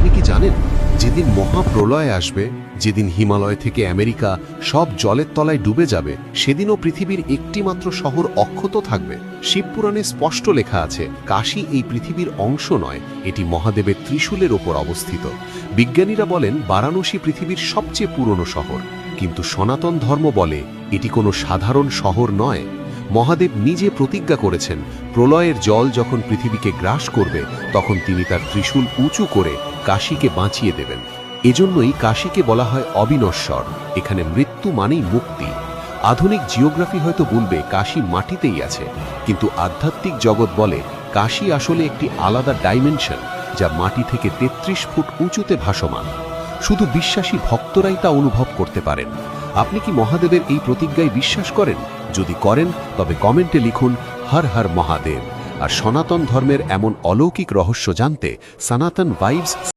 আপনি কি জানেন যেদিন মহাপ্রলয় আসবে, যেদিন হিমালয় থেকে আমেরিকা সব জলের তলায় ডুবে যাবে, সেদিনও পৃথিবীর একটিমাত্র শহর অক্ষত থাকবে? শিবপুরাণে স্পষ্ট লেখা আছে, কাশী এই পৃথিবীর অংশ নয়, এটি মহাদেবের ত্রিশূলের ওপর অবস্থিত। বিজ্ঞানীরা বলেন বারাণসী পৃথিবীর সবচেয়ে পুরনো শহর, কিন্তু সনাতন ধর্ম বলে এটি কোনো সাধারণ শহর নয়। মহাদেব নিজে প্রতিজ্ঞা করেছেন, প্রলয়ের জল যখন পৃথিবীকে গ্রাস করবে তখন তিনি তার ত্রিশূল উঁচু করে কাশীকে বাঁচিয়ে দেবেন। এজন্যই কাশীকে বলা হয় অবিনশ্বর, এখানে মৃত্যু মানেই মুক্তি। আধুনিক জিওগ্রাফি হয়তো বলবে কাশী মাটিতেই আছে, কিন্তু আধ্যাত্মিক জগৎ বলে কাশী আসলে একটি আলাদা ডাইমেনশন, যা মাটি থেকে ৩৩ ফুট উঁচুতে ভাসমান। শুধু বিশ্বাসী ভক্তরাই তা অনুভব করতে পারেন। আপনি কি মহাদেবের এই প্রতিজ্ঞায় বিশ্বাস করেন? যদি করেন তবে কমেন্টে লিখুন হর হর মহাদেব। আর সনাতন ধর্মের এমন অলৌকিক রহস্য জানতে সনাতন ভাইবস